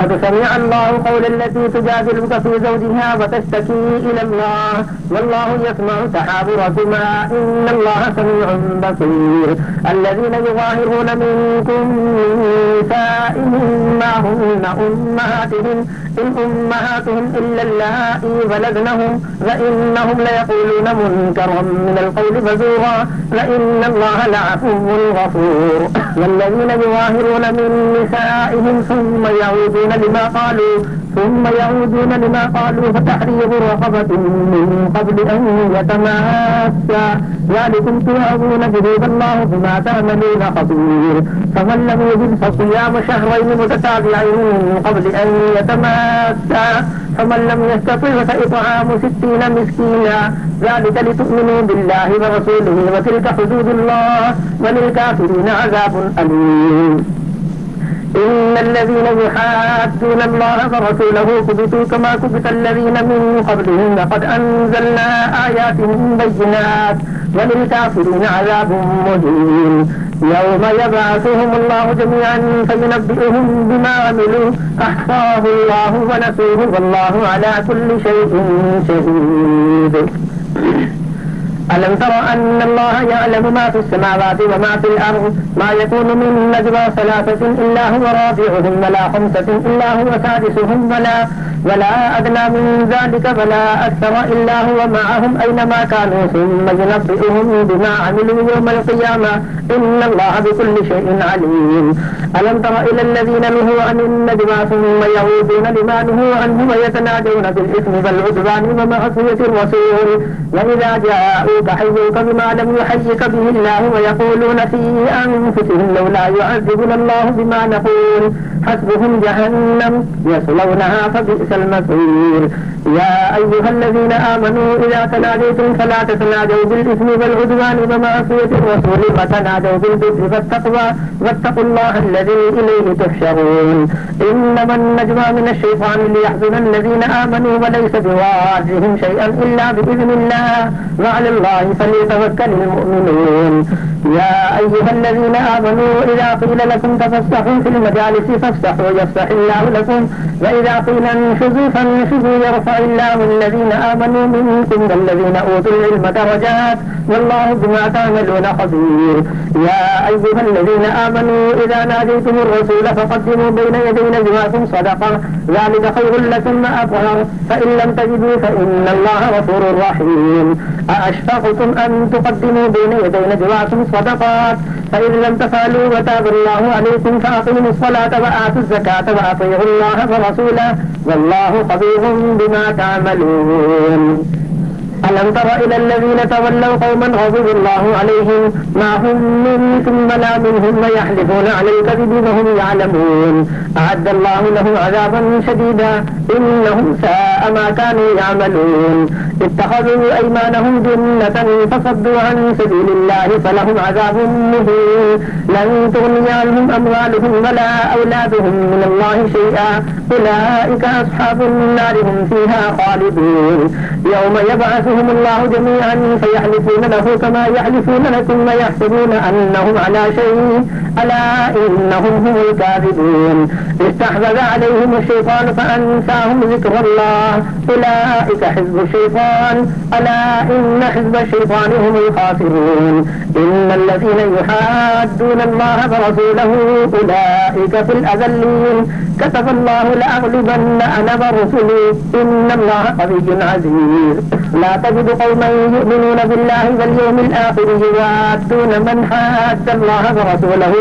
قد سمع الله قول التي تجادلك في زوجها وتشتكي إلى الله والله يسمع تحاوركما إن الله سميع بصير. الذين يظاهرون منكم من نسائهم ما هن أمهاتهم إن أمهاتهم إلا اللائي ولدنهم وإنهم ليقولون منكرا من القول فزورا وإن الله لعفو غفور. والذين يظاهرون من نسائهم ثم يعودون لما قالوا فتحرير رقبة من قبل أن يتماسا ذلكم توعظون به والله بما تعملون خبير. فمن لم يجد فصيام شهرين متتابعين من قبل أن يتماسا فمن لم يستطع فإطعام 60 مسكينا ذلك لتؤمنوا بالله ورسوله وتلك حدود الله وللكافرين عذاب أليم. إن الذين يحادون الله ورسوله كبتوا كما كبت الذين من قبلهم لقد أنزلنا آيات بينات وللكافرين عذاب مهين. يوم يبعثهم الله جميعا فينبئهم بما عملوا أحصاه الله ونسوه والله على كل شيء شهيد. ألم تر أن الله يعلم ما في السماوات وما في الأرض ما يكون من نجوى ثلاثة إلا هو رابعهم ولا خمسة إلا هو سادسهم ولا أدنى من ذلك ولا أكثر إلا هو معهم أينما كانوا ثم ينبئهم بما عملوا يوم القيامة إن الله بكل شيء عليم. ألم تر إلى الذين نهوا عن النجوى ثم يعودون لما نهوا عنه ويتناجون بالإثم والعدوان ومعصية الرسول وإذا جاءوك حيوك بما لم يحيك به الله ويقولون في أنفسهم لولا يعذبنا الله بما نقول حسبهم جهنم يصلونها فبئس المصير. يا أيها الذين آمنوا إذا تناجيتم فلا تتناجوا بالإثم والعدوان ومعصية الرسول وتناجوا بالبر والتقوى واتقوا الله الذي إليه تحشرون. إنما النجوى من الشيطان ليحزن الذين آمنوا وليس بضارهم شيئا إلا بإذن الله وعلى الله فليتوكل المؤمنون. يا أيها الذين آمنوا إذا قيل لكم تفسحوا في المجالس فافسحوا يفسح الله لكم وإذا قيل انشزوا فانشزوا يرفع الله الذين آمنوا منكم والذين أوتوا العلم درجات والله بما تعملون خبير. يا أيها الذين آمنوا إذا ناديتم الرسول فقدموا بين يدي نجواكم صدقة ذلك خير لكم وأطهر فإن لم تجدوا فإن الله غفور رحيم. أأشفقتم أن تقدموا بين يدي نجواكم صدقات فإن لم تفعلوا وتاب الله عليكم فأقيموا الصلاة وآتوا الزكاة وأطيعوا الله ورسوله والله خبير بما تعملون. ألم تر إلى الذين تولوا قوما غضب الله عليهم ما هم منكم ولا منهم ويحلفون على الكذب وهم يعلمون أعد الله لهم عذابا شديدا إنهم ساء ما كانوا يعملون. اتخذوا أيمانهم جنة فصدوا عن سبيل الله فلهم عذاب مهين لن تغني عنهم أموالهم ولا أولادهم من الله شيئا أولئك أصحاب النار هم فيها خالدون. يوم يبعثهم الله جميعا فيحلفون له كما يحلفون لكم ويحسبون أنهم على شيء ألا إنهم هم الكاذبون. استحوذ عليهم الشيطان فأنساهم ذكر الله أولئك حزب الشيطان ألا إن حزب الشيطان هم الخاسرون. إن الذين يحادون الله ورسوله أولئك في الأذلين كتب الله لأغلبن أنا ورسلي إن الله قوي عزيز. لا تجد قوما يؤمنون بالله واليوم الآخر يوادون من حاد الله ورسوله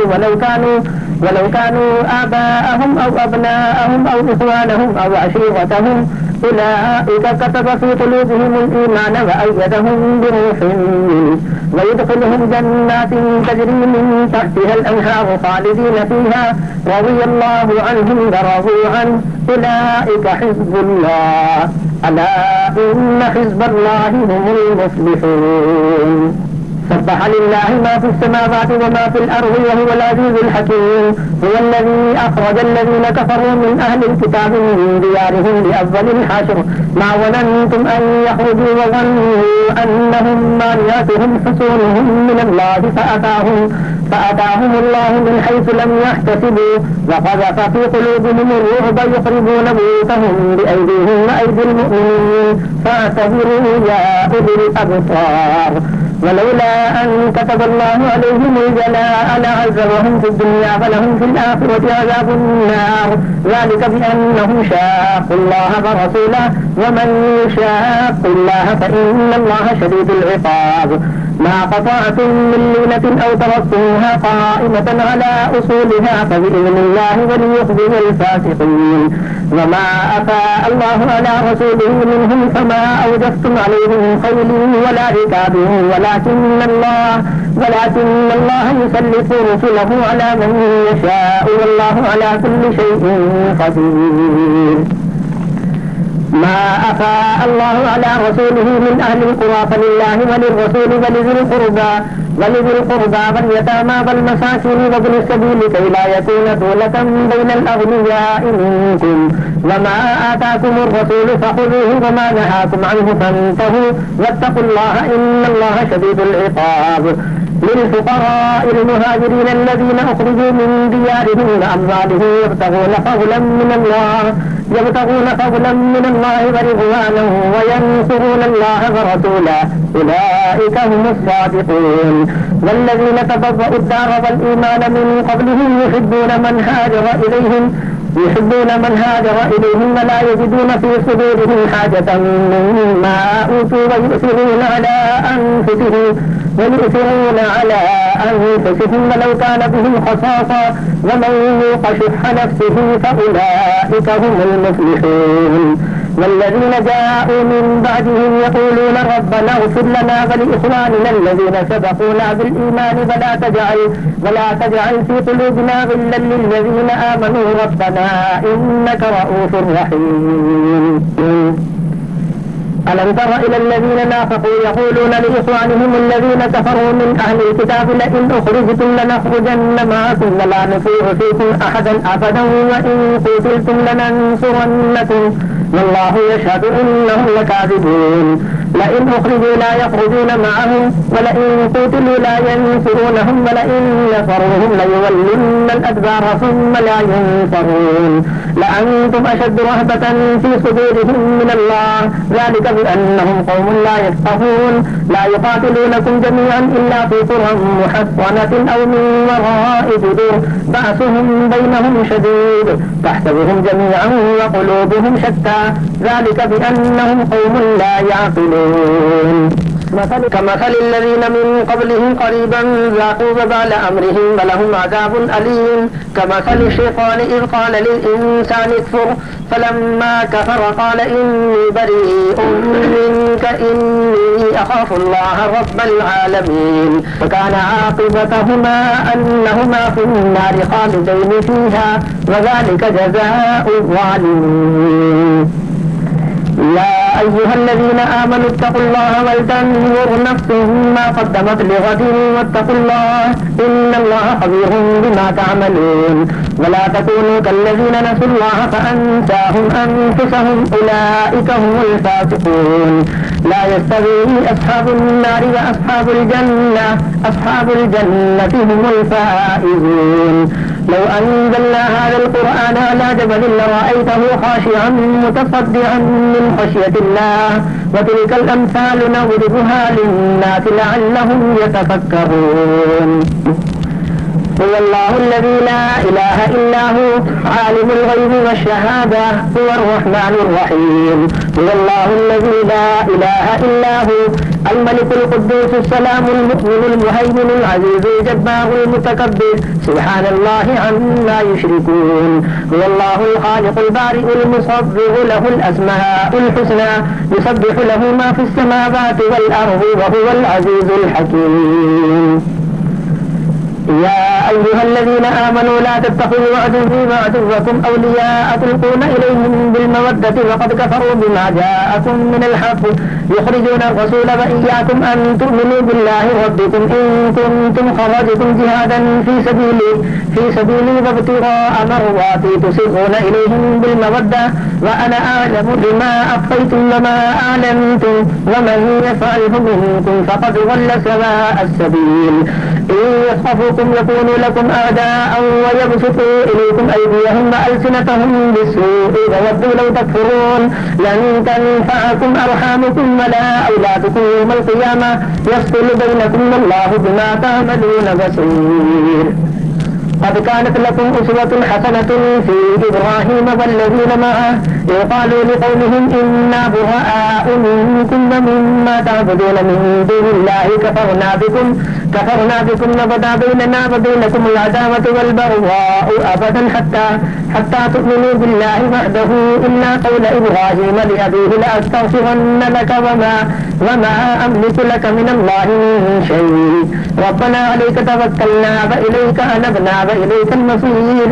ولو كانوا آباءهم أو أبناءهم أو إخوانهم أو عشيرتهم أولئك كتب في قلوبهم الإيمان وأيدهم بروح منه ويدخلهم جنات تجري من تحتها الأنهار خالدين فيها رضي الله عنهم ورضوا عنه أولئك حزب الله ألا إن حزب الله هم المفلحون. سبح لله ما في السماوات وما في الأرض وهو العزيز الحكيم. هو الذي أخرج الذين كفروا من أهل الكتاب من ديارهم لأول الحشر ما ظننتم أن يخرجوا وظنوا أنهم مانعتهم حصونهم من الله فأتاهم الله من حيث لم يحتسبوا وقذف في قلوبهم الرعب يخربون بيوتهم بأيديهم وأيدي المؤمنين فاعتبروا يا أولي الأبصار ولولا أن كتب الله عليهم الجلاء لعذبهم في الدنيا فلهم في الآخرة عذاب النار ذلك بأنهم شاقوا الله ورسوله ومن يشاق الله فإن الله شديد العقاب ما قطعتم من لينة أو تركتموها قائمة على أصولها فبإذن الله وليخزي الفاسقين وما أفاء الله على رسوله منهم فما أوجفتم عليه من خيل ولا ركاب ولكن الله يسلط رسله على من يشاء والله على كل شيء قدير ما أفاء الله على رسوله من أهل القرى فلله وللرسول ولذي القربى واليتامى والمساكين وابن السبيل كي لا يكون دولة بين الأغنياء منكم وما آتاكم الرسول فخذوه وما نهاكم عنه فانتهوا واتقوا الله إن الله شديد العقاب للفقراء المهاجرين الذين أخرجوا من ديارهم وأموالهم يبتغون فضلا من الله ورضوانه وينصرون الله ورسوله أولئك هم الصادقون والذين تبوأوا الدار والإيمان من قبلهم يحبون من هاجر إليهم ولا يجدون في صدورهم حاجة مما أوتوا ويؤثرون على أنفسهم ولو كان بهم خصاصة ومن يوق شح نفسه فأولئك هم المفلحون والذين جاءوا من بعدهم يقولون ربنا اغفر لنا ولإخواننا الذين سبقونا بالإيمان ولا تجعل في قلوبنا غلا للذين آمنوا ربنا إنك رؤوف رحيم ألم تر إلى الذين نافقوا يقولون لإخوانهم الذين كفروا من أهل الكتاب لئن أخرجتم لنخرجن معكم ولا نطيع فيكم أحدا أبدا وإن قتلتم لننصرنكم والله يشهد إنهم لكاذبون لئن أخرجوا لا يخرجون معهم ولئن قتلوا لا ينصرونهم ولئن نصروهم ليولن الأدبار ثم لا ينصرون لأنتم أشد رهبة في صدورهم من الله ذلك بأنهم قوم لا يفقهون لا يقاتلونكم جميعا إلا في قرى محصنة أو من وراء جدور بأسهم بينهم شديد تحسبهم جميعا وقلوبهم شتى ذلك بأنهم قوم لا يعقلون كمثل الذين من قبلهم قريبا ذاقوا وبال أمرهم ولهم عذاب أليم كمثل الشيطان إذ قال للإنسان اكفر فلما كفر قال إني بريء منك إني أخاف الله رب العالمين وكان عاقبتهما أنهما في النار خالدين فيها وذلك جزاء الظالمين يا أيها الذين آمنوا اتقوا الله ولتنظر نفس ما قدمت لغد واتقوا الله إن الله خبير بما تعملون ولا تكونوا كالذين نسوا الله فأنساهم أنفسهم أولئك هم الفاسقون لا يستوي أصحاب النار وأصحاب الجنة هم الفائزون لو أنزلنا هذا القرآن على جبل لرأيته خاشعا متصدعا من خشية الله وتلك الأمثال نضربها للناس لعلهم يتفكرون هو الله الذي لا إله إلا هو عالم الغيب والشهادة هو الرحمن الرحيم هو الله الذي لا إله إلا هو الملك القدوس السلام المؤمن المهيمن العزيز الجبار المتكبر سبحان الله عما يشركون هو الله الخالق البارئ المصور له الأسماء الحسنى يسبح له ما في السماوات والأرض وهو العزيز الحكيم يا أيها الذين آمنوا لا تتخذوا عدوي وعدوكم أولياء تلقون إليهم بالمودة وقد كفروا بما جاءكم من الحق يخرجون الرسول وإياكم أن تؤمنوا بالله ربكم إن كنتم خرجتم جهادا في سبيلي وابتغاء مرضاتي تسرون إليهم بالمودة وأنا أعلم بما أخفيتم وما أعلنتم ومن يفعله منكم فقد ضل سواء السبيل إن يصحفوكم يكونوا لكم أعداء ويبسطوا إليكم أيديهم وألسنتهم بالسوء وودوا لو تكفرون لن تنفعكم أرحامكم ولا أولادكم يوم القيامة يفصل بينكم والله بما تعملون بصير قد كانت لكم أسوة حسنة في إبراهيم والذين معه إذ قالوا لقومهم إنا براء منكم ومما تعبدون من دون الله كفرنا بكم وبدا بيننا وبينكم العداوة والبغضاء أبدا حتى تؤمنوا بالله وحده إلا قول إبراهيم لأبيه لأستغفرن لك وما أملك لك من الله من شيء ربنا عليك توكلنا وإليك أنبنا وإليك المصير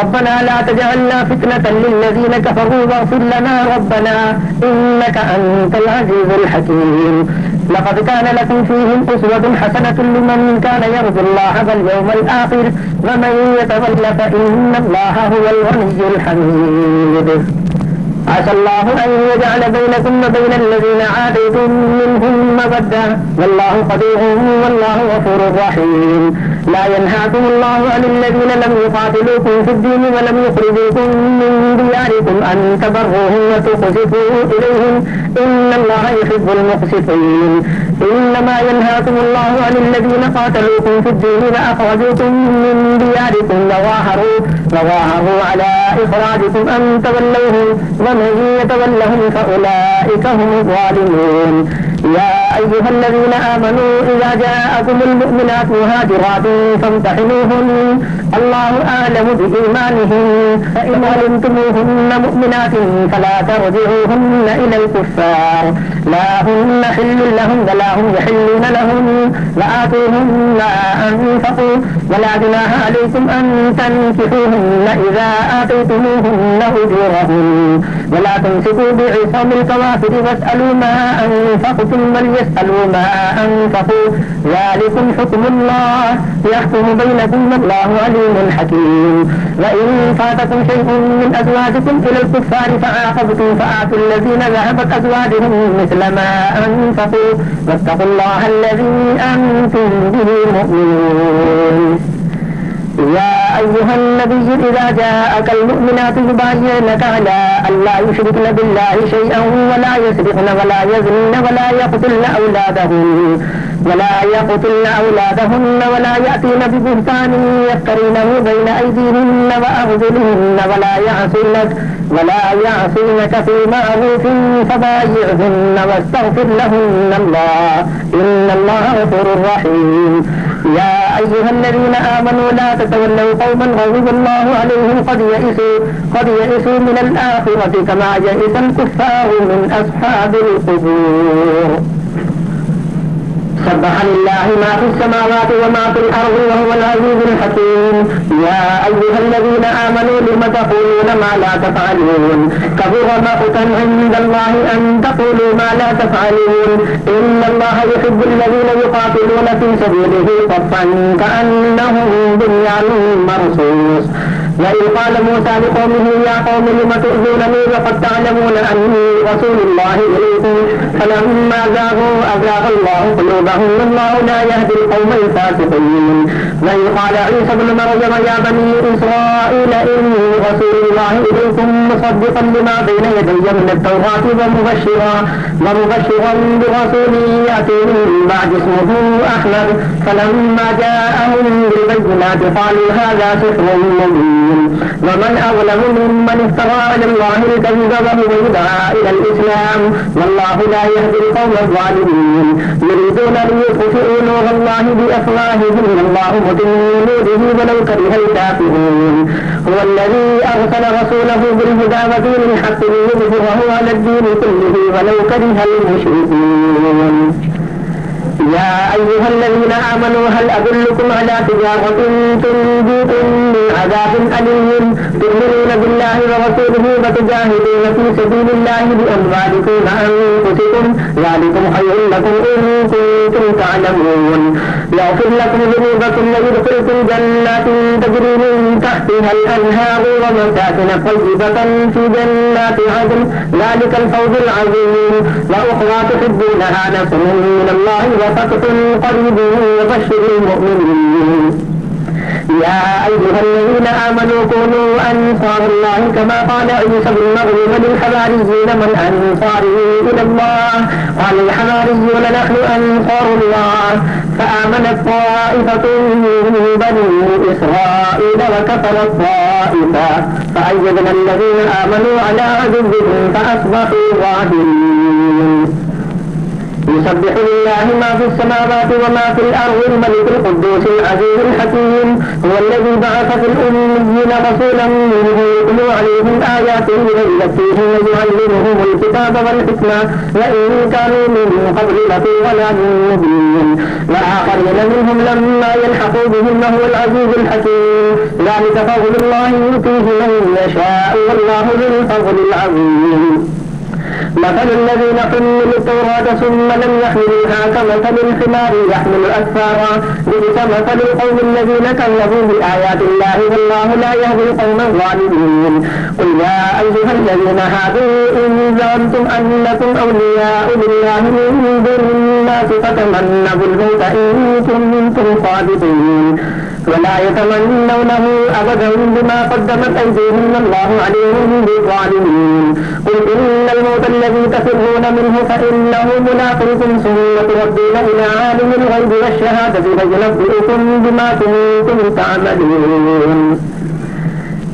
ربنا لا تجعلنا فتنة للذين كفروا واغفر لنا ربنا إنك أنت العزيز الحكيم لقد كان لكم فيهم أسوة حسنة لمن كان يرجو الله واليوم الآخر ومن يتول فإن الله هو الغني الحميد عسى الله أن يجعل بينكم وبين الذين عاديتم منهم مودة والله قدير والله غفور رحيم لا ينهاكم الله عن الذين لم يقاتلوكم في الدين ولم يخرجوكم من دياركم أن تبروهم وتقسطوا إليهم إن الله يحب المقسطين إنما ينهاكم الله عن الذين قاتلوكم في الدين وأخرجوكم من دياركم وظاهروا على إخراجكم أن تولوهم ومن يتولهم فأولئك هم الظالمون يا أيها الذين آمنوا إذا جاءكم المؤمنات مهاجرات فامتحنوهن الله أعلم بإيمانهن فإن علمتموهن مؤمنات فلا ترجعوهن إلى الكفار لا هن حل لهم ولا هم يحلون لهم وآتوهم ما أنفقوا ولا جناح عليكم أن تنكحوهن إذا آتيتموهن أجورهن ولا تمسكوا بعصام الكوافر واسألوا ما أنفقتم وليسألوا ما أنفقوا ذلكم حكم الله يحكم بينكم والله عليم حكيم وإن فاتكم شيء من أزواجكم إلى الكفار فعاقبتم فآتوا الذين ذهبت أزواجهم مثل ما أنفقوا واتقوا الله الذي أنتم به مؤمنون يا أيها النبي إذا جاءك المؤمنات يبايعنك على أن لا يشركن بالله شيئا ولا يسرقن ولا يزنين ولا يقتلن أولادهن ولا يأتين ببهتان يفترينه بين أيديهن وأرجلهن ولا يعصينك في معروف فبايعهن واستغفر لهن الله إن الله غفور رحيم يا أيها الذين آمنوا لا تتولوا قوما غضب الله عليهم قد يئسوا من الآخرة كما يئس الكفار من أصحاب القبور سبح لله ما في السماوات وما في الأرض وهو العزيز الحكيم يا أيها الذين آمنوا لم تقولون ما لا تفعلون كبر مقتا عند الله أن تقولوا ما لا تفعلون إن الله يحب الذين يقاتلون في سبيله صفا كأنهم بنيان مرصوص وإذ قال موسى لقومه يا قوم لم تؤذونني وقد تعلمون أني رسول الله إليكم فلما زاغوا أزاغ الله قلوبهم والله لا يهدي القوم الفاسقين وإذ قال عيسى ابن مريم يا بني إسرائيل إني رسول الله إليكم مصدقا لما بين يدي من التوراة ومبشرا برسول يأتي من بعد اسمه أحمد فلما جاءهم بالبينات قالوا هذا سحر مبين ومن أظلم ممن افترى على الله الكذب وهو يدعى إلى الإسلام والله لا يهدي القوم الظالمين يريدون ليطفئوا نور الله بأفواههم والله متم نوره ولو كره الكافرون هو الذي أرسل رسوله بالهدى ودين الحق ليظهره على الدين كله ولو كره المشركون يا أيها الذين آمنوا هل أدلكم على تجارة تنجيكم من عذاب أليم تؤمنون بالله ورسوله وتجاهدون في سبيل الله بأموالكم وأنفسكم ذلكم خير لكم إن كنتم تعلمون يغفر لكم ذنوبكم ويدخلكم جنات تجري من تحتها الأنهار ومساكن طيبة في جنات عدن ذلك الفوز العظيم وأخرى تحبونها نصر من الله وفتح قريب وبشر المؤمنين يا أيها الذين آمنوا كونوا أنصار الله كما قال عيسى بن مريم للحواريين من أنصاري إلى الله قال الحواريون نحن أنصار الله فآمنت طائفة من بني إسرائيل وكفرت طائفة فأيدنا الذين آمنوا على عدوهم فأصبحوا ظاهرين يسبح لله ما في السماوات وما في الأرض الملك القدوس العزيز الحكيم هو الذي بعث في الأميين رسولا منهم يتلو عليهم آياته ويزكيهم ويعلمهم الكتاب والحكمة وإن كانوا من قبل لفي ضلال مبين وآخرين منهم لما يلحقوا بهم وهو العزيز الحكيم ذلك فضل الله يؤتيه من يشاء والله ذو الفضل العظيم مثل الذين حملوا التوراة ثم لم يحملوها كمثل الحمار يحمل أسفارا بئس مثل القوم الذين كذبوا بآيات الله والله لا يهدي القوم الظالمين قل يا أيها الذين هادوا إن زعمتم أنكم أولياء لله من دون الناس فتمنوا الموت إن كنتم صادقين ولا يتمنونه أبدا بما قدمت أيديهم والله عليهم بالظالمين قل إن الموت الذي تفرون منه فإنه ملاقيكم ثم تردون إلى عالم الغيب والشهادة فينبئكم بما كنتم تعملون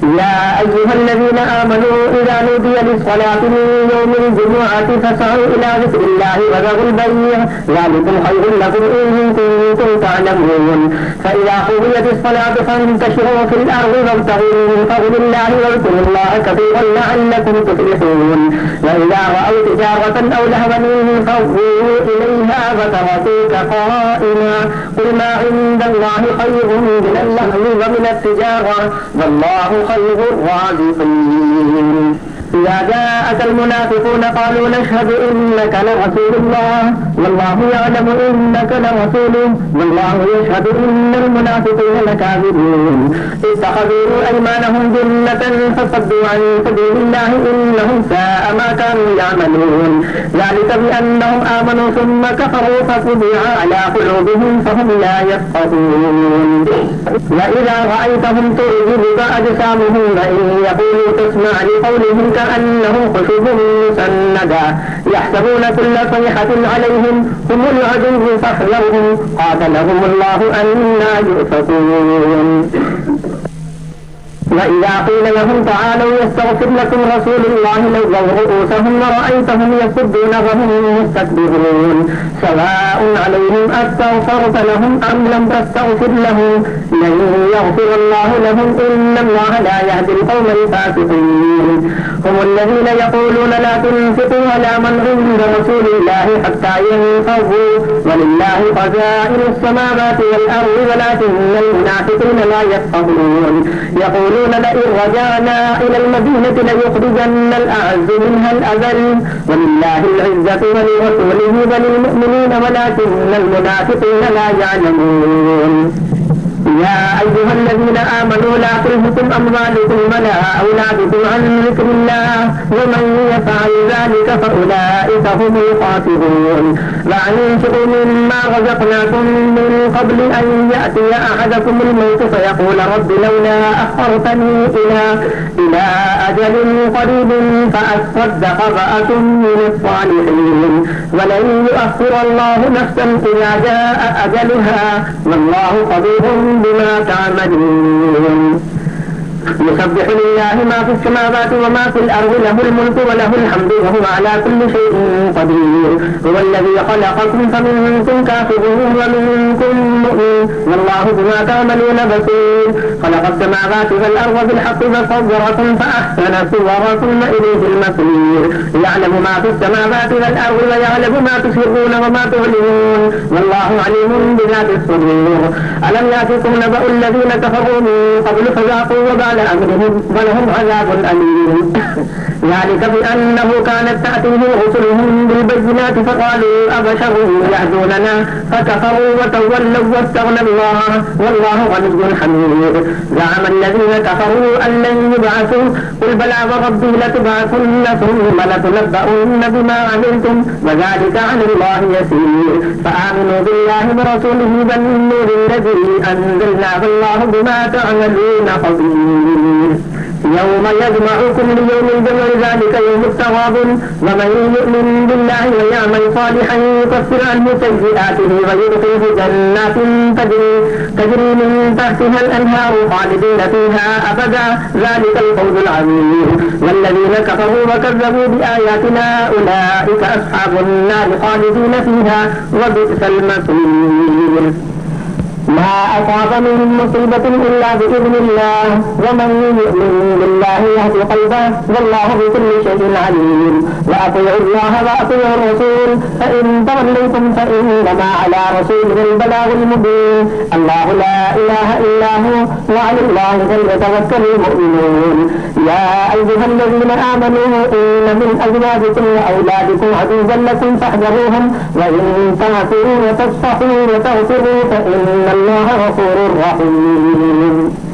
يا أيها الذين آمنوا إذا نودي للصلاة من يوم الجمعة فاسعوا إلى ذكر الله وذروا البيع ذلكم خير لكم إن كنتم تعلمون فإذا قضيت الصلاة فانتشروا في الأرض وابتغوا من فضل الله واذكروا الله كثيرا لعلكم تفلحون وإذا رأوا تجارة أو لهوا انفضوا إليها وتركوك قائما قل ما عند الله خير من اللهو ومن التجارة والله خير الرازقين إذا جاءك المنافقون قالوا نشهد إنك لرسول الله والله يعلم إنك لرسوله والله يشهد إن المنافقين لكاذبون اتخذوا أيمانهم جنة فصدوا عن سبيل الله إنهم ساء ما كانوا يعملون ذلك بأنهم آمنوا ثم كفروا فطبع على قلوبهم فهم لا يفقهون وإذا رأيتهم تعجبك أجسامهم وإن يقولوا تسمع لقولهم كأنهم خشب مسندة يحسبون كل صيحة عليهم هم العدو فاحذرهم قاتلهم الله أنى يؤفكون وإذا قيل لهم تعالوا يستغفر لكم رسول الله لووا رؤوسهم ورأيتهم يصدون وهم مستكبرون سواء عليهم أستغفرت لهم أم لم تستغفر لهم لن يغفر الله لهم إن الله لا يهدي القوم الفاسقين هم الذين يقولون لا تنفقوا على من عند رسول الله حتى ينفضوا ولله خزائن السماوات والأرض ولكن المنافقين لا يفقهون يقولون لئن رجعنا إلى المدينة ليخرجن الأعز منها الأذل ولله العزة ولرسوله وللمؤمنين ولكن المنافقين لا يعلمون يا أيها الذين آمنوا لا تلهكم أموالكم ولا أولادكم عن ذكر الله ومن يفعل ذلك فأولئك هم الخاسرون وأنفقوا مما رزقناكم من قبل أن يأتي أحدكم الموت فيقول رب لولا أخرتني إلى أجل قريب فأصدق وأكن من الصالحين ولن يؤخر الله نفسا إذا جاء أجلها والله خبير بما تعملون يسبح لله لله ما في السماوات وما في الأرض له الملك وله الحمد وهو على كل شيء قدير هو الذي خلقكم فمنكم كافر ومنكم مؤمن والله بما تعملون بصير خلق السماوات والأرض بالحق فصوركم فأحسن صوركم وإليه المصير يعلم ما في السماوات والأرض ويعلم ما تسرون وما تعلنون والله عليم بذات الصدور ألم يأتكم نبأ الذين كفروا من قبل فذاقوا وبال أمرهم ولهم عذاب أليم ذلك بأنه كانت تأتيهم رسلهم بالبينات فقالوا أبشر يهدوننا فكفروا وتولوا واستغنى الله والله غني حميد زعم الذين كفروا أن لن يبعثوا قل بلى وربي لتبعثن ثم لتنبؤن بما عملتم وذلك عن الله يسير فآمنوا بالله ورسوله والنور الذي أنزلنا والله بما تعملون خبير يوم يجمعكم ليوم الجمع ذلك يوم التغاب ومن يؤمن بالله ويعمل صالحا يكفر عنه سيئاته ويدخله جنات تجري من تحتها الأنهار خالدين فيها أبدا ذلك الفوز العظيم والذين كفروا وكذبوا بآياتنا أولئك أصحاب النار خالدين فيها وبئس المصير ما أصاب من مصيبة إلا بإذن الله ومن يؤمن بالله يهدي قلبه والله بكل شيء عليم وأطيعوا الله وأطيعوا الرسول فإن توليتم فإنما على رسوله البلاغ المبين الله لا إله إلا هو وعلى الله فليتوكل المؤمنون يا أيها الذين آمنوا إن من أزواجكم وأولادكم عدوا لكم فاحذروهم وإن تعفوا وتصفحوا وتغفروا فإن الله غفور رحيم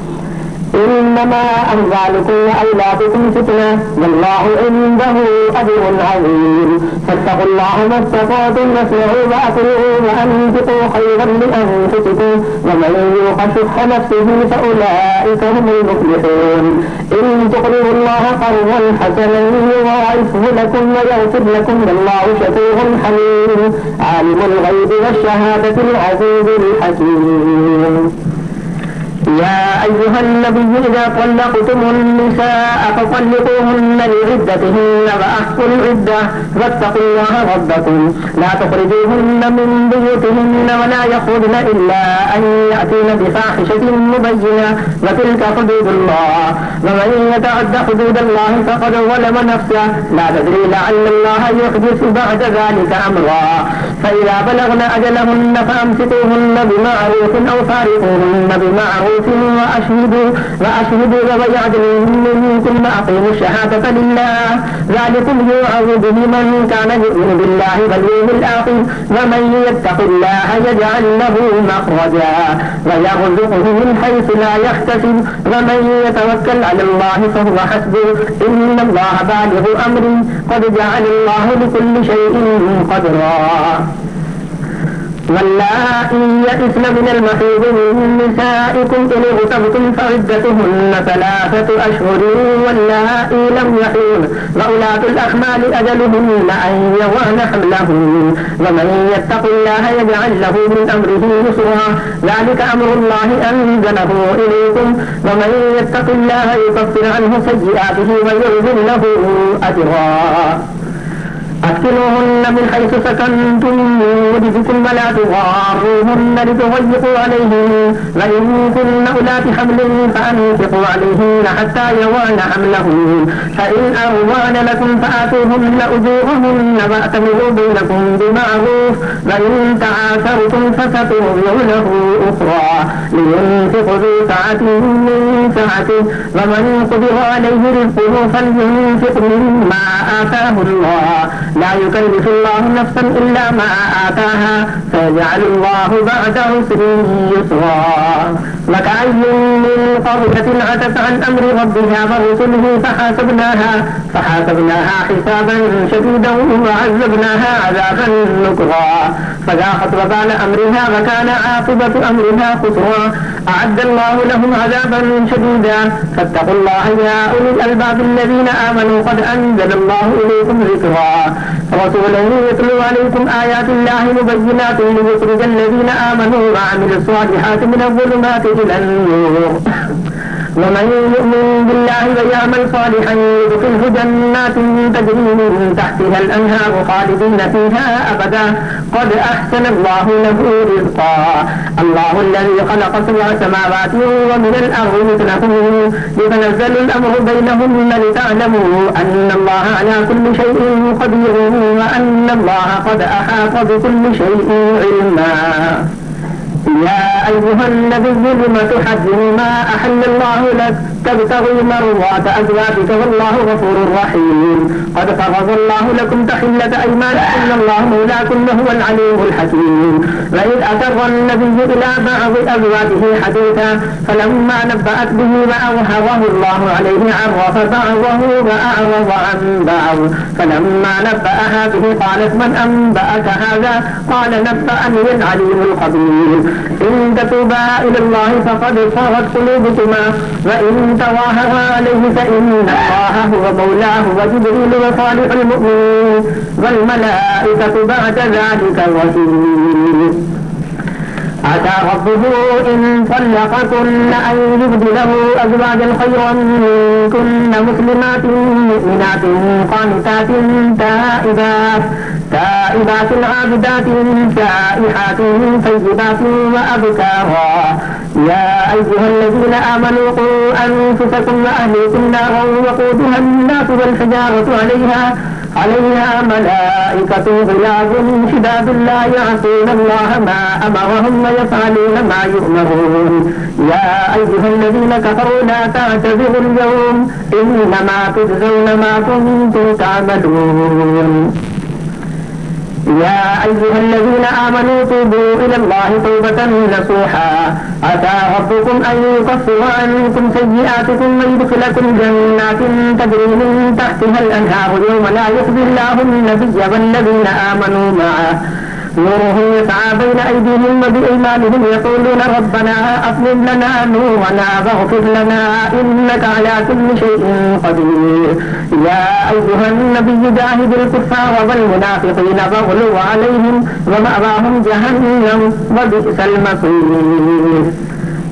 إنما أموالكم وأولادكم فتنة والله عنده أجر عظيم فاتقوا الله ما استطعتم واسمعوا وأطيعوا وأنفقوا خيرا لأنفسكم ومن يوق شح نفسه فأولئك هم المفلحون إن تقرضوا الله قرضا حسنا يضاعفه لكم ويغفر لكم والله شكور حليم عالم الغيب والشهادة العزيز الحكيم يا أيها النبي إذا طلقتم النساء فطلقوهن لعدتهن وأحصوا العدة واتقوا الله ربكم لا تخرجوهن من بيوتهن ولا يخرجن إلا أن يأتين بفاحشة مبينة وتلك حدود الله ومن يتعد حدود الله فقد ظلم نفسه لا تدري لعل الله يحدث بعد ذلك أمرا فإذا بلغن أجلهن فأمسكوهن بمعروف أو فارقوهن بمعروف وأشهدوا ذوي عدل منكم وأقيموا الشهادة لله ذلكم يوعظ به من كان يؤمن بالله واليوم الآخر ومن يتق الله يجعل له مخرجا ويرزقه من حيث لا يحتسب ومن يتوكل على الله فهو حسبه إن الله بالغ أمره قد جعل الله لكل شيء قدرا واللائي يئسن من المحيض من نسائكم إن ارتبتم فعدتهن 3 أشهر واللائي لم يحيضن وأولاة الأحمال أجلهن أن يضعن حملهن ومن يتق الله يجعل له من أمره يسرا ذلك أمر الله أنزله إليكم ومن يتق الله يكفر عنه سيئاته ويعظم له أجرا أسكنوهن من حيث سكنتم من وجدكم ولا تضاروهن لتضيقوا عليهن وإن كن أولات حمل فأنفقوا عليهن حتى يضعن حملهن فإن أرضعن لكم فآتوهن أجورهن واعتمروا بينكم بمعروف وإن تعاثرتم فسترضع له أخرى لينفق ذو سعة من سعته ومن قدر عليه رزقه فلينفق مما آتاه الله لا يكلف الله نفسا إلا ما آتاها سيجعل الله بعد عسر يسرا وكأي من قرية عتت عن أمر ربها ورسله فحاسبناها حسابا شديدا وعذبناها عذابا نكرا فذاقت وبال أمرها وكان عاقبة أمرها خسرا أعد الله لهم عذابا شديدا فاتقوا الله يا أولي الألباب الذين آمنوا قد أنزل الله إليكم ذكرا رسولا يتلو عليكم آيات الله مبينات ليخرج الذين آمنوا وعملوا الصالحات من الظلمات إلى النور ومن يؤمن بالله ويعمل صالحا يدخله جنات تجري من تحتها الأنهار خالدين فيها أبدا قد أحسن الله له رزقا الله الذي خلق 7 سماوات ومن الأرض مثلهن يتنزل الأمر بينهن لتعلموا أن الله على كل شيء قدير وأن الله قد أحاط بكل شيء علما يا أيها النبي لم تحرم ما أحل الله لك تبتغي مرضات أزواجك والله غفور رحيم قد فرض الله لكم تحلة أيمانكم إن الله مولاكم وهو العليم الحكيم وإذ أسر النبي إلى بعض أزواجه حديثا فلما نبأت به وأظهره الله عليه عرف بعضه وأعرض عن بعض فلما نبأها به قالت من أنبأك هذا قال نبأني العليم الخبير إن تتوبا إلى الله فقد صغت قلوبكما وإن تظاهرا عليه فإن الله هو مولاه وجبريل وصالح المؤمنين والملائكة بعد ذلك ظهير عسى ربه إن طلقكن أن يبدله أزواجا خيرا منكن مسلمات مؤمنات قانتات تائبات عابدات سائحات طيبات وأبكارا يا أيها الذين آمنوا قوا أنفسكم وأهليكم نارا وقودها الناس والحجارة عليها ملائكة غلاظ شداد لا يعصون الله ما أمرهم ويفعلون ما يؤمرون يا أيها الذين كفروا لا تعتذروا اليوم إنما تجزون ما كنتم تعملون يا أيها الذين آمنوا توبوا إلى الله توبة نصوحا عسى ربكم أن يكفر عنكم سيئاتكم ويدخلكم جنات تجري من تحتها الأنهار يوم لا يخزي الله النبي والذين آمنوا معه نورهم يسعى بين أيديهم وبأيمانهم يقولون ربنا أطلب لنا نورنا واغفر لنا إنك على كل شيء قدير يا أيها النبي جاهد الكفار والمنافقين واغلظ عليهم ومأواهم جهنم وبئس المصير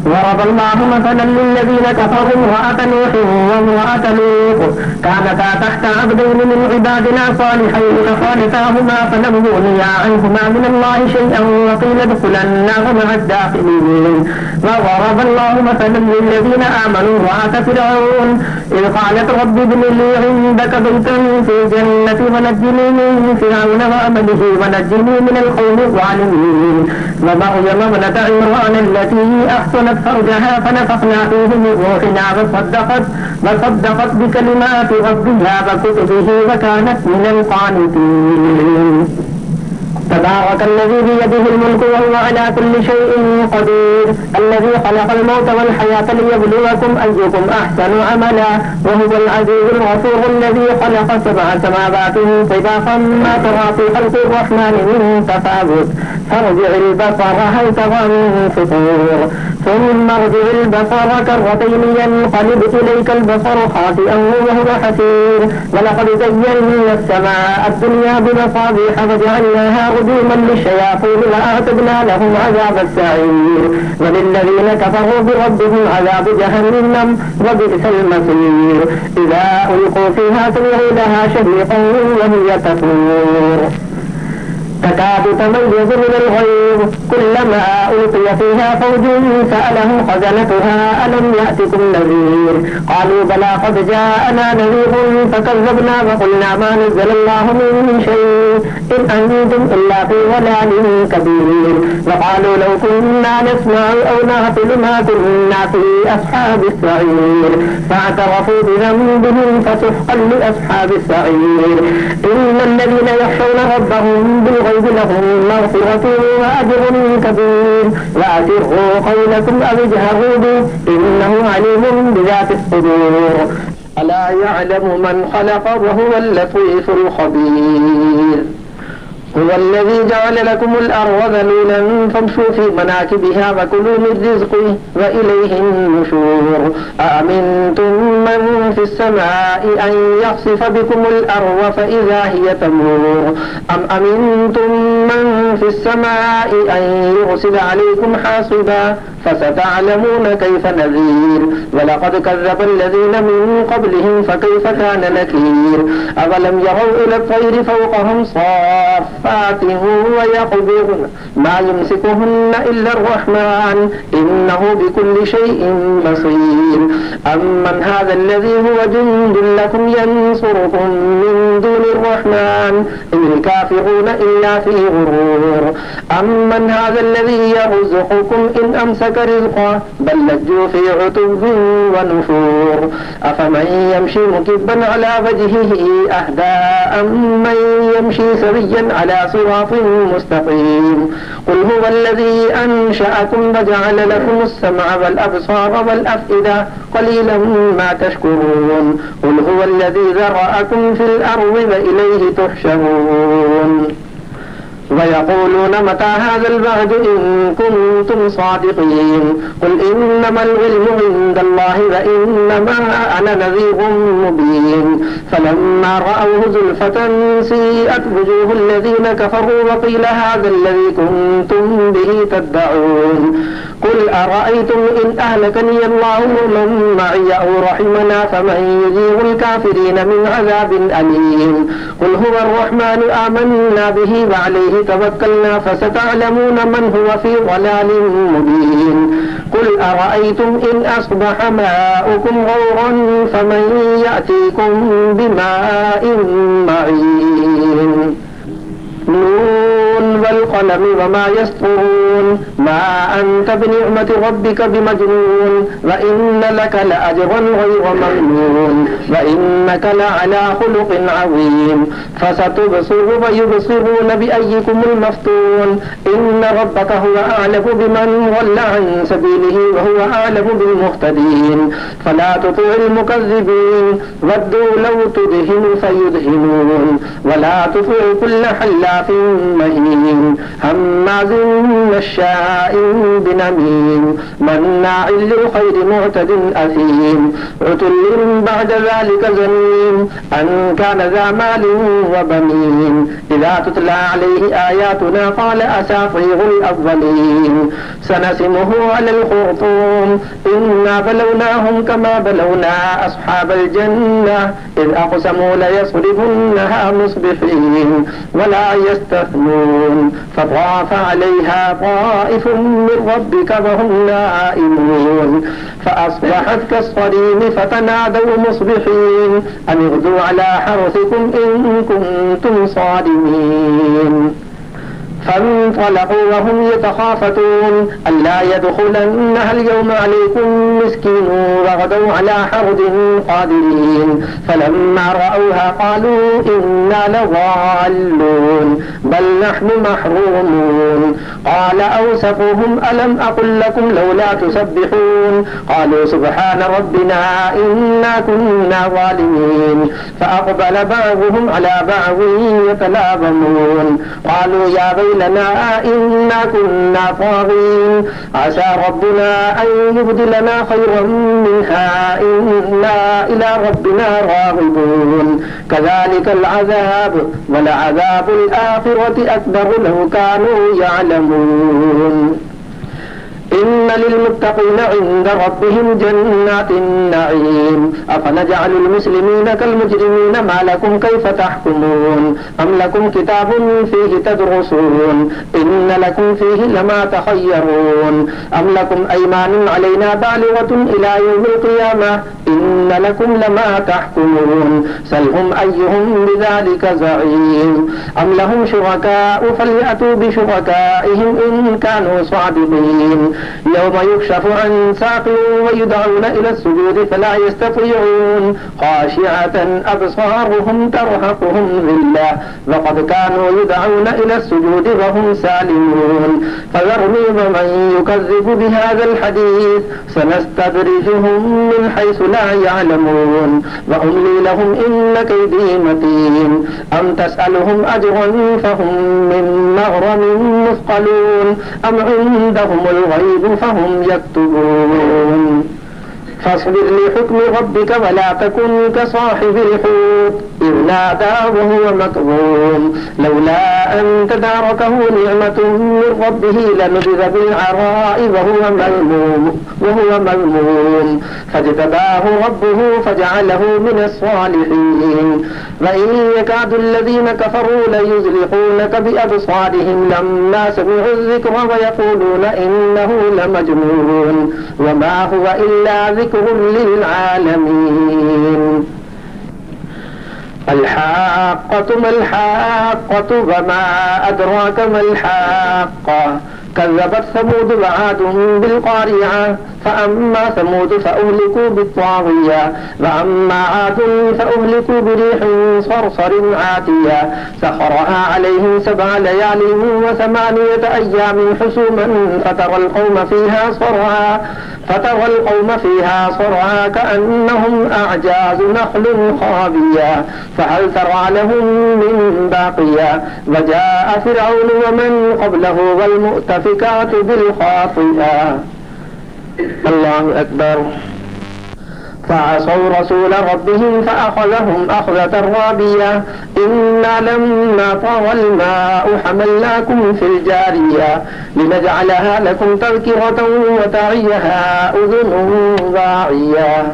ضرب الله مثلا للذين كفروا امرأة نوح وامرأة لوط كانتا تحت عبدين من عبادنا صالحين فخالفاهما فلم يغنيا عنهما من الله شيئا وقيل ادخلا النار مع الداخلين وضرب الله مثلا للذين آمنوا امرأة فرعون إذ قالت رب ابن لي عندك بيتا في الجنة ونجني من فرعون وعمله ونجني من القوم الظالمين ومريم ابنة عمران التي أحسنت فرجها فنفخنا فيه من روحنا وصدقت بكلمات ربها وكتبه وكانت من القانتين تبارك الذي بيده الملك وهو على كل شيء قدير الذي خلق الموت والحياة ليبلوكم أيكم أحسن عملا وهو العزيز الغفور الذي خلق 7 سماوات طباقا ما ترى في خلق الرحمن من تفاوت فارجع البصر هل ترى من فطور ثم ارجع البصر كرتين ينقلب إليك البصر خاسئا وهو حسير ولقد زينا السماء الدنيا بمصابيح وجعلناها رجوما للشياطين وأعتدنا لهم عذاب السعير وللذين كفروا بربهم عذاب جهنم وبئس المصير إذا ألقوا فيها سمعوا لها شهيقا وهي تفور تكاد تميز من الغيظ كلما ألقي فيها فوج سألهم خزنتها ألم يأتكم نذير قالوا بلى قد جاءنا نذير فكذبنا وقلنا ما نزل الله من شيء إن أنتم إلا في ضلال كبير وقالوا لو كنا نسمع أو نعقل ما كنا في أصحاب السعير فاعترفوا بذنبهم فسحقا لأصحاب السعير إن الذين يخشون ربهم بالغيب لهم مغفرة وأجر كبير وأسروا قولكم أو اجهروا به إنه عليم بذات الصدور ألا يعلم من خلق وهو اللطيف الخبير هو الذي جعل لكم الأرض ذلولا فامشوا في مناكبها وكلوا من رزقه وإليه النشور أأمنتم من في السماء أن يخسف بكم الأرض فإذا هي تمور أم أمنتم من في السماء أن يرسل عليكم حاصبا فستعلمون كيف نذير ولقد كذب الذين من قبلهم فكيف كان نكير أولم يروا إلى الطير فوقهم صافات ويقبضن ما يمسكهن إلا الرحمن إنه بكل شيء بصير أمن هذا الذي هو جند لكم ينصركم من دون الرحمن إن الكافرون إلا في غرور أمن هذا الذي يرزقكم إن أمسك رزقه بل لجوا في عتب ونفور أفمن يمشي مكبا على وجهه أهدى أمن يمشي سويا على صراط مستقيم قل هو الذي أنشأكم وجعل لكم السمع والأبصار والأفئدة قليلا ما تشكرون قل هو الذي ذرأكم في الأرض وإليه تحشرون ويقولون متى هذا الوعد إن كنتم صادقين قل إنما العلم عند الله وإنما أنا نذير مبين فلما رأوه زلفة سيئت وجوه الذين كفروا وقيل هذا الذي كنتم به تدعون قل أرأيتم إن أهلكني الله ومن معي أو رحمنا فمن يجير الكافرين من عذاب أليم قل هو الرحمن آمنا به وعليه توكلنا فستعلمون من هو في ضلال مبين قل أرأيتم إن أصبح ماؤكم غورا فمن يأتيكم بماء معين نون والقلم وما يسطرون ما أنت بنعمة ربك بمجنون وإن لك لأجرا غير ممنون وإنك لعلى خلق عظيم فستبصر ويبصرون بأيكم المفتون إن ربك هو أعلم بمن ضل عن سبيله وهو أعلم بالمهتدين فلا تطع المكذبين ودوا لو تدهن فيدهنون ولا تطع كل حلاف مهين هماز مشاء بنميم مناع للخير معتد أثيم عتل بعد ذلك زنيم أن كان ذا مال وبنين إذا تتلى عليه آياتنا قال أساطير الأولين سنسمه على الخرطوم إنا بلوناهم كما بلونا أصحاب الجنة إذ أقسموا ليصرفنها مصبحين ولا يستثنون فطاف عليها طائف من ربك وهم نائمون فأصبحت كالصريم فتنادوا مصبحين أن اغدوا على حرثكم إن كنتم صادمين فانطلقوا وهم يتخافتون ألا يدخلنها اليوم عليكم مسكين وغدوا على حرد قادرين فلما رأوها قالوا إنا لضالون بل نحن محرومون قال أوسطهم ألم أقل لكم لولا تسبحون قالوا سبحان ربنا إنا كنا ظالمين فأقبل بعضهم على بعض يتلاومون قالوا يا ويلنا إنا كنا طاغين عسى ربنا أن يبدلنا خيرا منها إنا إلى ربنا راغبون كذلك العذاب ولعذاب الآخرة أكبر لو كانوا يعلمون إن للمتقين عند ربهم جنات النعيم أفنجعل المسلمين كالمجرمين ما لكم كيف تحكمون أم لكم كتاب فيه تدرسون إن لكم فيه لما تخيرون أم لكم أيمان علينا بالغة إلى يوم القيامة إن لكم لما تحكمون سلهم أيهم بذلك زعيم أم لهم شركاء فليأتوا بشركائهم إن كانوا صادقين يوم يكشف عن ساق ويدعون إلى السجود فلا يستطيعون خاشعة أبصارهم ترهقهم ذلة وقد كانوا يدعون إلى السجود وهم سالمون فذرني ومن يكذب بهذا الحديث سنستدرجهم من حيث لا يعلمون وأملي لهم إن كيدي متين أم تسألهم أجرا فهم من مغرم مثقلون أم عندهم الغيب فهم يكتبون فاصبر لحكم ربك ولا تكن كصاحب الحوت إذ نادى وهو مكظوم لولا أن تداركه نعمة من ربه لنبذ بالعراء وهو مذموم فاجتباه ربه فجعله من الصالحين وإن يكاد الذين كفروا ليزلقونك بأبصارهم لما سمعوا الذكر ويقولون إنه لمجنون وما هو إلا ذكر للعالمين الحاقة ما الحاقة وما أدراك ما الحاقة كذبت ثمود وعاد بالقارعة فأما ثمود فأهلكوا بالطاغية وأما عاد فأهلكوا بريح صرصر عاتية سخرها عليهم 7 ليال و8 أيام حسوما فترى القوم فيها صرعى كأنهم أعجاز نخل خاوية فهل ترى لهم من باقية وجاء فرعون ومن قبله والمؤتفكات بالخاطئة الله أكبر فعصوا رسول ربهم فأخذهم أخذة رابية إنا لما طغى الماء حملناكم في الجارية لنجعلها لكم تذكرة وتعيها أذن واعية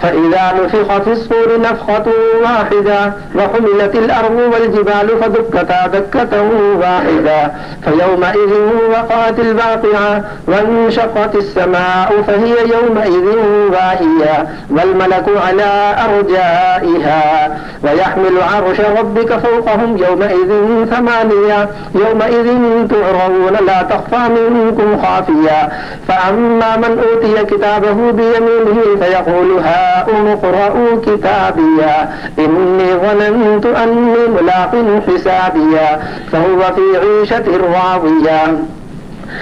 فإذا نفخ في الصور نفخة واحدة وحملت الأرض والجبال فدكتا دكة واحدة فيومئذ وقعت الواقعة وانشقت السماء فهي يومئذ واهية والملك على أرجائها ويحمل عرش ربك فوقهم يومئذ 8 يومئذ تعرضون لا تخفى منكم خافية فأما من أوتي كتابه بيمينه فيقول اقرءوا كتابيا إني ظننت أني ملاق حسابيا فهو في عيشة راضية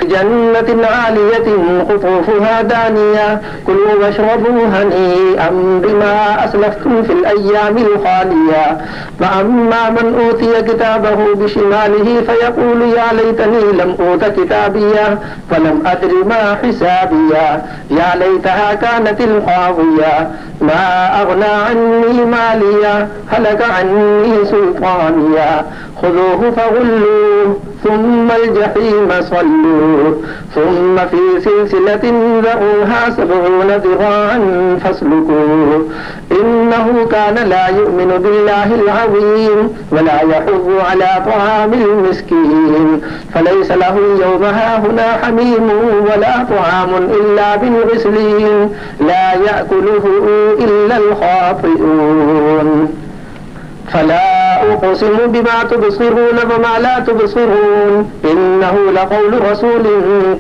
جنة عالية قطوفها دانية كلوا واشربوا هنيئا بما أسلفتم في الأيام الخالية فأما من أوتي كتابه بشماله فيقول يا ليتني لم أوت كتابيا فلم أدر ما حسابيا يا ليتها كانت القاضية ما أغنى عني ماليا هلك عني سلطانيا خذوه فغلوه ثم الجحيم صلوه ثم في سلسلة ذرعها 70 ذراعا فاسلكوه إنه كان لا يؤمن بالله العظيم ولا يحض على طعام المسكين فليس له اليوم هاهنا حميم ولا طعام إلا بالغسلين لا يأكله إلا الخاطئون فلا أقسم بما تبصرون وما لا تبصرون إنه لقول رسول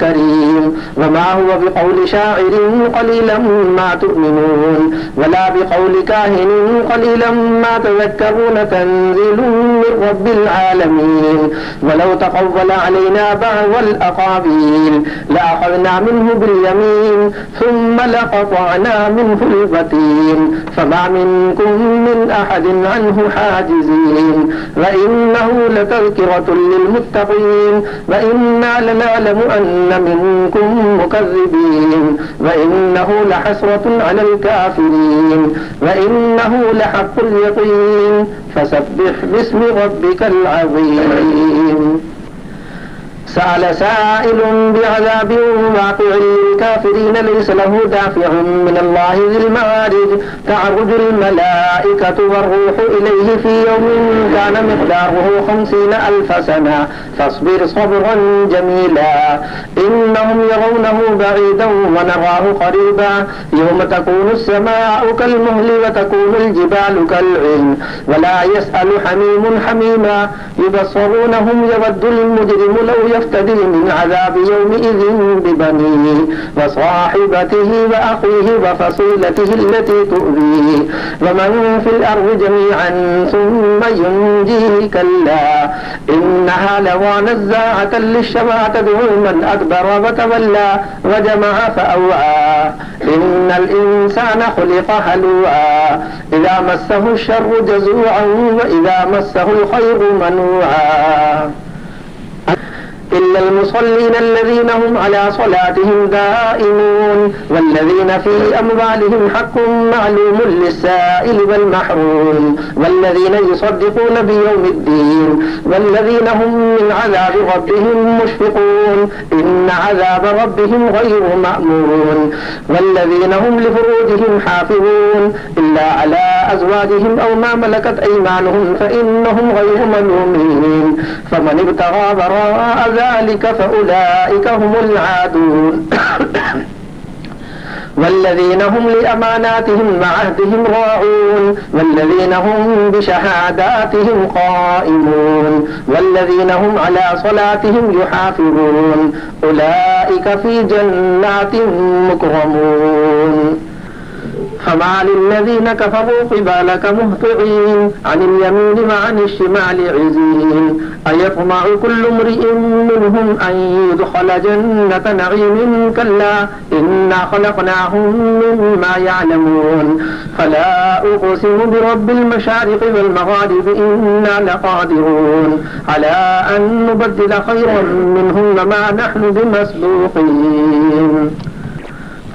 كريم وما هو بقول شاعر قليلا ما تؤمنون ولا بقول كاهن قليلا ما تذكرون تنزيل من رب العالمين ولو تقول علينا بعض الأقاويل لأخذنا منه باليمين ثم لقطعنا منه الوتين فما منكم من أحد عنه حاجزين وإنه لتذكرة للمتقين وإنا لنعلم أن منكم مكذبين وإنه لحسرة على الكافرين وإنه لحق اليقين فسبح باسم ربك العظيم سأل سائل بعذاب واقع للكافرين ليس له دافع من الله ذي المعارج تعرج الملائكة والروح إليه في يوم كان مقداره 50,000 سنة فاصبر صبرا جميلا إنهم يرونه بعيدا ونراه قريبا يوم تكون السماء كالمهل وتكون الجبال كالعهن ولا يسأل حميم حميما يبصرونهم يود المجرم لو يفتدي من عذاب يومئذ ببنيه وصاحبته وأخيه وفصيلته التي تؤذيه ومن في الأرض جميعا ثم ينجيه كلا إنها لظى نزاعة للشفاعة تدعو من أدبر وتولى وجمع فأوعى إن الإنسان خلق هلوعا إذا مسه الشر جزوعا وإذا مسه الخير منوعا إلا المصلين الذين هم على صلاتهم دائمون والذين في أموالهم حق معلوم للسائل والمحروم والذين يصدقون بيوم الدين والذين هم من عذاب ربهم مشفقون إن عذاب ربهم غير مأمون والذين هم لفروجهم حافظون إلا على أزواجهم أو ما ملكت أيمانهم فإنهم غير ملومين فمن ابتغى وراء ذلك فأولئك هم العادون والذين هم لأماناتهم وعهدهم راعون والذين هم بشهاداتهم قائمون والذين هم على صلاتهم يحافظون أولئك في جنات مكرمون فما للذين كفروا قبالك مهطعين عن اليمين وعن الشمال عزين أيطمع كل امرئ منهم أن يدخل جنة نعيم كلا إنا خلقناهم مما يعلمون فلا أقسم برب المشارق والمغارب إنا لقادرون على أن نبدل خيرا منهم وما نحن بمسبوقين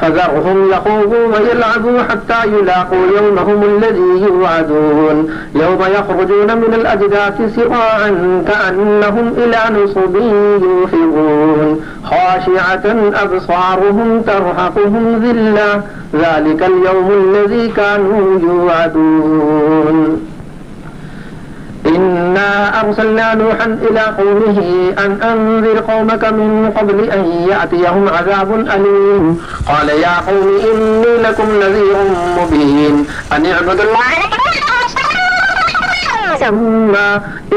فذرهم يخوضوا ويلعبوا حتى يلاقوا يومهم الذي يوعدون يوم يخرجون من الأجداث سراعا كأنهم إلى نصب يوفضون خاشعة أبصارهم ترهقهم ذلة ذلك اليوم الذي كانوا يوعدون إنا أرسلنا نوحا إلى قومه أن أنذر قومك من قبل أن يأتيهم عذاب أليم قال يا قوم إني لكم نذير مبين أن اعبدوا الله ثم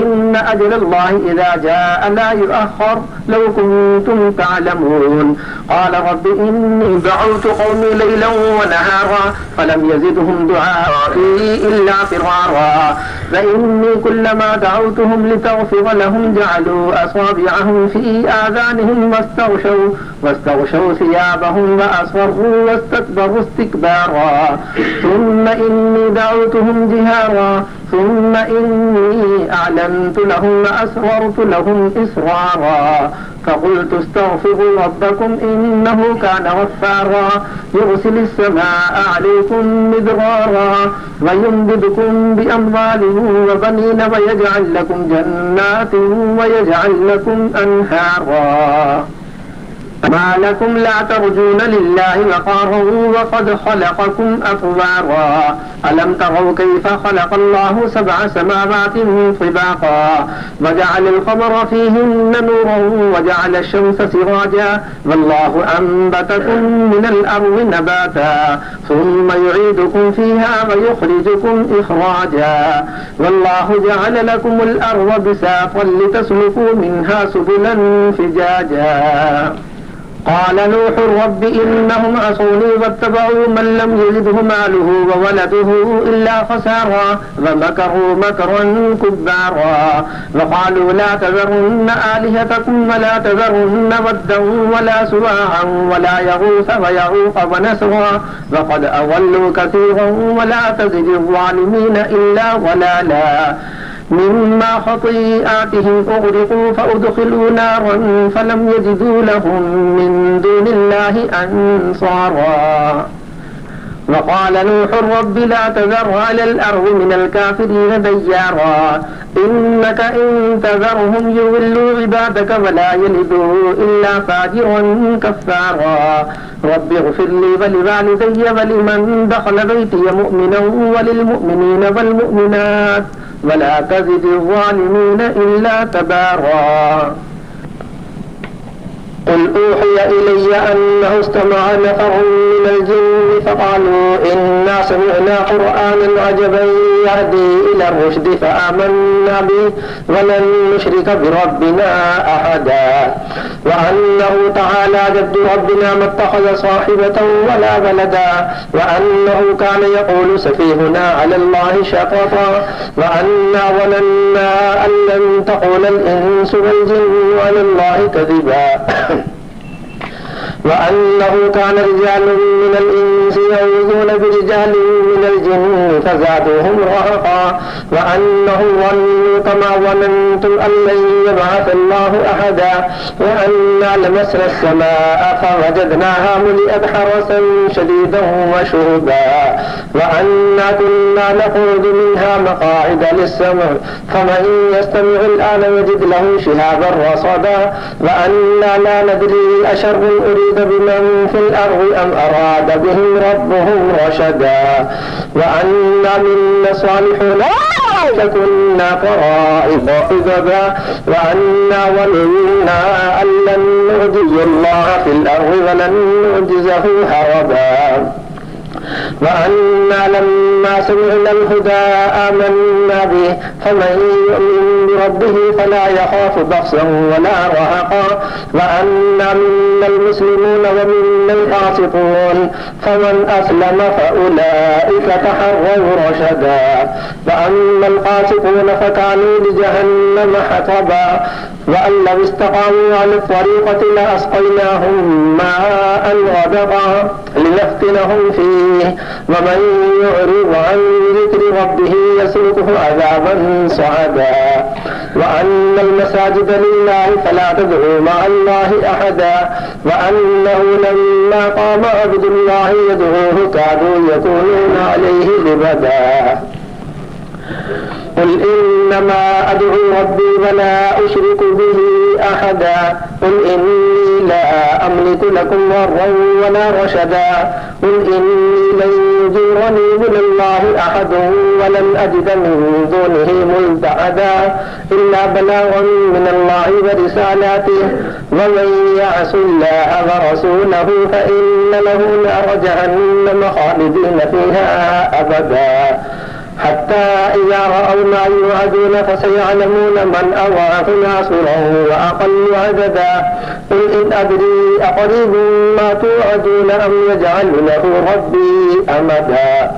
إن أجل الله إذا جاء لا يؤخر لو كنتم تعلمون قال رب إني دعوت قومي ليلا ونهارا فلم يزدهم دعائي إلا فرارا فإني كلما دعوتهم لتغفر لهم جعلوا أصابعهم في آذانهم واستغشوا ثيابهم وأصروا واستكبروا استكبارا ثم إني دعوتهم جهارا ثم إني أعلنت لهم وأسررت لهم إسرارا فقلت استغفروا ربكم إنه كان غفارا يرسل السماء عليكم مدرارا ويمددكم بأموال وبنين ويجعل لكم جنات ويجعل لكم أنهارا ما لكم لا ترجون لله وقارا وقد خلقكم أطوارا ألم تروا كيف خلق الله 7 سماوات طباقا وجعل القمر فيهن نورا وجعل الشمس سراجا والله أنبتكم من الأرض نباتا ثم يعيدكم فيها ويخرجكم إخراجا والله جعل لكم الأرض بساطا لتسلكوا منها سبلا فجاجا قال نوح رب إنهم عصوني واتبعوا من لم يزده ماله وولده إلا خسارا ومكروا مكرا كبارا وقالوا لا تذرن آلهتكم ولا تذرن ودا ولا سواعا ولا يغوث ويعوق ونسرا وقد أضلوا كثيرا ولا تزد الظالمين إلا ضلالا مما خطيئاتهم أغرقوا فأدخلوا نارا فلم يجدوا لهم من دون الله أنصارا وقال نوح رب لا تذر على الأرض من الكافرين ديارا إنك إن تذرهم يضلوا عبادك ولا يلدوا إلا فاجرا كفارا رب اغفر لي ولوالدي ولمن دخل بيتي مؤمنا وللمؤمنين والمؤمنات ولا تزد الظالمين إلا تبارا قل أوحي إلي أنه استمع نفر من الجن فقالوا إنا سمعنا قرآنا عجبا يهدي إلى الرشد فآمنا به ولن نشرك بربنا أحدا وأنه تعالى جد ربنا ما اتخذ صاحبة ولا ولدا وأنه كان يقول سفيهنا على الله شططا وأنا ظننا أن لن تقول الإنس والجن على الله كذبا وأنه كان رجال من الإنس يعوذون برجال من الجن فزادوهم رهقا وأنه ظنوا كما ظننتم أن لن يبعث الله أحدا وأنا لمسنا السماء فوجدناها ملئت حرسا شديدا وشهبا وأنا كنا نخرج منها مقاعد للسمع فمن يستمع الآن يجد له شهابا رصدا وأنا لا ندري أشر أريد بمن في الأرض أم أراد بهم ربهم رشدا وأنا منا الصالحون فكنا طرائق قددا وأنا ظننا أن لن نعجز الله في الأرض ولن نعجزه هربا وأنا لما سمعنا الهدى آمنا به فمن يؤمن بربه فلا يخاف بخسا ولا رهقا وأنا منا المسلمون ومنا القاسطون فمن أسلم فأولئك تحروا رشدا وأما القاسطون فكانوا لجهنم حطبا وأن لو استقاموا على الطريقة لأسقيناهم ماء غدقا لنفتنهم فيه ومن يعرض عن ذكر ربه يسلكه عذابا صعدا وأن المساجد لله فلا تدعوا مع الله أحدا وأنه لما قام عبد الله يدعوه كادوا يكونون عليه لبدا قل إنما أدعو ربي ولا أشرك به أحدا قل إني لا أملك لكم ضرا ولا رشدا قل إني لن يجيرني من الله أحد ولن أجد من دونه ملتحدا إلا بلاغا من الله ورسالاته ومن يعص الله ورسوله فإن له نار جهنم خالدين فيها أبدا حتى إذا رأوا ما يوعدون فسيعلمون من أضعف ناصرا وأقل عددا قل إن أدري أقريب ما توعدون أم يجعل له ربي أمدا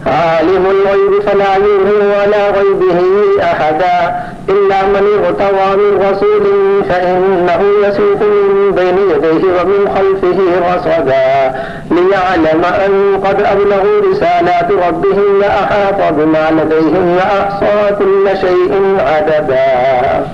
عالم الغيب فلا يظهر على غيبه أحدا إلا من ارتضى من رسول فإنه يسوق من بين يديه ومن خلفه رصدا ليعلم أن قد أبلغوا رسالات ربهم وأحاط بما لديهم وأحصى كل شيء عددا